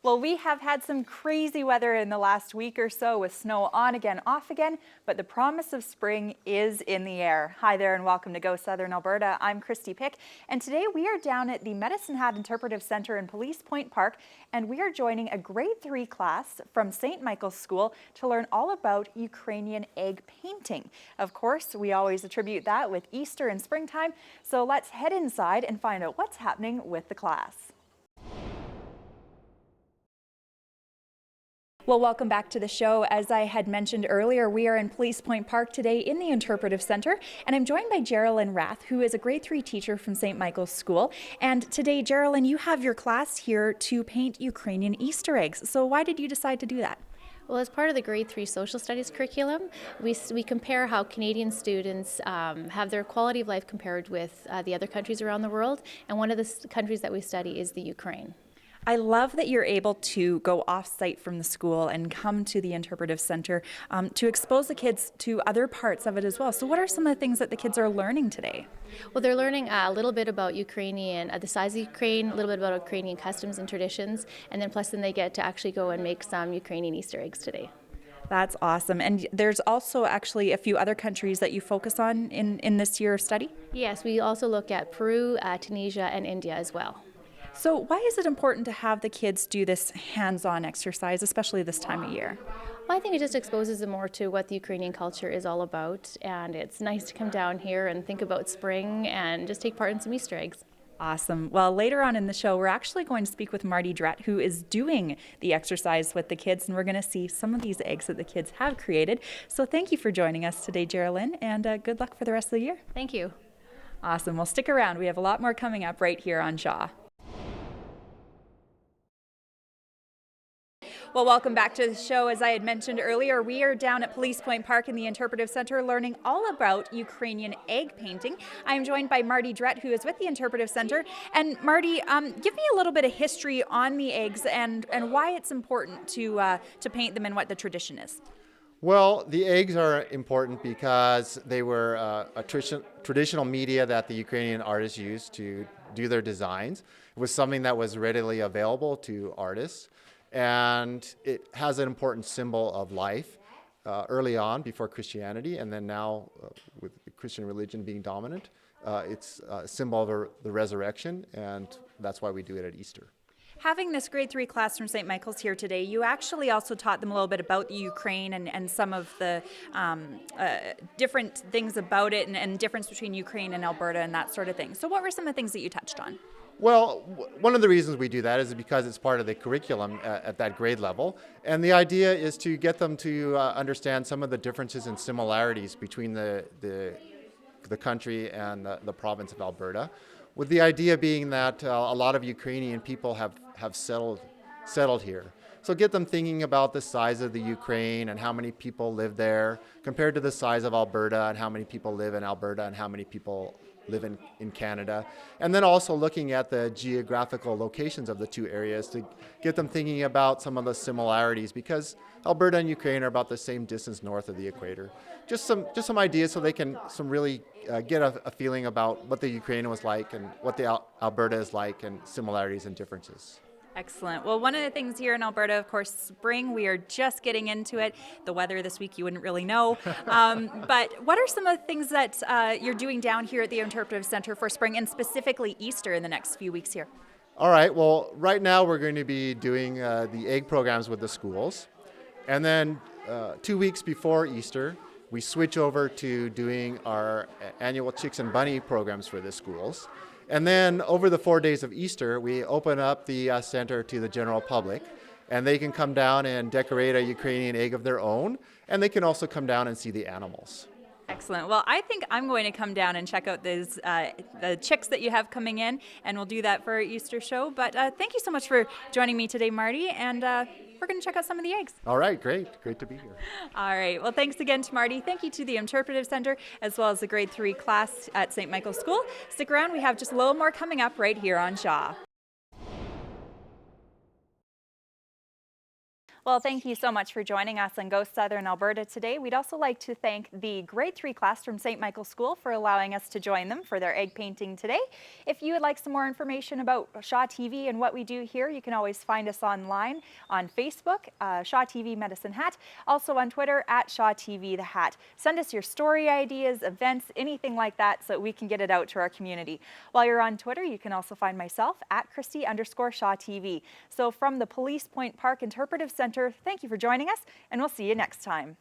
Well, we have had some crazy weather in the last week or so with snow on again, off again, but the promise of spring is in the air. Hi there and welcome to Go Southern Alberta. I'm Christy Pick, and today we are down at the Medicine Hat Interpretive Centre in Police Point Park, and we are joining a grade 3 class from St. Michael's School to learn all about Ukrainian egg painting. Of course, we always attribute that with Easter and springtime, so let's head inside and find out what's happening with the class. Well, welcome back to the show. As I had mentioned earlier, we are in Police Point Park today in the Interpretive Centre, and I'm joined by Geraldine Rath, who is a grade 3 teacher from St. Michael's School. And today, Geraldine, you have your class here to paint Ukrainian Easter eggs. So why did you decide to do that? Well, as part of the grade 3 social studies curriculum, we compare how Canadian students have their quality of life compared with the other countries around the world, and one of the countries that we study is the Ukraine. I love that you're able to go off-site from the school and come to the Interpretive Centre to expose the kids to other parts of it as well. So what are some of the things that the kids are learning today? Well, they're learning a little bit about Ukrainian, the size of Ukraine, a little bit about Ukrainian customs and traditions, and then plus they get to actually go and make some Ukrainian Easter eggs today. That's awesome. And there's also actually a few other countries that you focus on in this year of study? Yes, we also look at Peru, Tunisia, and India as well. So why is it important to have the kids do this hands-on exercise, especially this time of year? Well, I think it just exposes them more to what the Ukrainian culture is all about, and it's nice to come down here and think about spring and just take part in some Easter eggs. Awesome. Well, later on in the show, we're actually going to speak with Marty Drett, who is doing the exercise with the kids, and we're going to see some of these eggs that the kids have created. So thank you for joining us today, Geraldine, and good luck for the rest of the year. Thank you. Awesome. Well, stick around. We have a lot more coming up right here on Shaw. Well, welcome back to the show. As I had mentioned earlier, we are down at Police Point Park in the Interpretive Centre learning all about Ukrainian egg painting. I am joined by Marty Drett, who is with the Interpretive Centre. And Marty, give me a little bit of history on the eggs and why it's important to paint them and what the tradition is. Well, the eggs are important because they were a traditional media that the Ukrainian artists used to do their designs. It was something that was readily available to artists. And it has an important symbol of life early on before Christianity, and then now with the Christian religion being dominant, it's a symbol of the resurrection, and that's why we do it at Easter. Having this grade 3 class from St. Michael's here today, you actually also taught them a little bit about the Ukraine and some of the different things about it and difference between Ukraine and Alberta and that sort of thing. So what were some of the things that you touched on? Well, one of the reasons we do that is because it's part of the curriculum at that grade level. And the idea is to get them to understand some of the differences and similarities between the country and the province of Alberta, with the idea being that a lot of Ukrainian people have settled here. So get them thinking about the size of the Ukraine and how many people live there compared to the size of Alberta and how many people live in Alberta and how many people live in Canada. And then also looking at the geographical locations of the two areas to get them thinking about some of the similarities, because Alberta and Ukraine are about the same distance north of the equator. Just some ideas so they can really get a feeling about what the Ukraine was like and what the Alberta is like, and similarities and differences. Excellent. Well, one of the things here in Alberta, of course, spring, we are just getting into it. The weather this week, you wouldn't really know. But what are some of the things that you're doing down here at the Interpretive Centre for spring and specifically Easter in the next few weeks here? All right. Well, right now we're going to be doing the egg programs with the schools. And then 2 weeks before Easter, we switch over to doing our annual Chicks and Bunny programs for the schools. And then over the 4 days of Easter, we open up the center to the general public, and they can come down and decorate a Ukrainian egg of their own, and they can also come down and see the animals. Excellent. Well, I think I'm going to come down and check out those the chicks that you have coming in, and we'll do that for our Easter show. But thank you so much for joining me today, Marty, and we're going to check out some of the eggs. All right, great to be here. All right, well, thanks again to Marty. Thank you to the Interpretive Centre, as well as the grade 3 class at St. Michael's School. Stick around, we have just a little more coming up right here on Shaw. Well, thank you so much for joining us on Go Southern Alberta today. We'd also like to thank the grade 3 class from St. Michael's School for allowing us to join them for their egg painting today. If you would like some more information about Shaw TV and what we do here, you can always find us online on Facebook, Shaw TV Medicine Hat, also on Twitter at Shaw TV The Hat. Send us your story ideas, events, anything like that so that we can get it out to our community. While you're on Twitter, you can also find myself at Christy_Shaw TV. So from the Police Point Park Interpretive Centre, thank you for joining us, and we'll see you next time.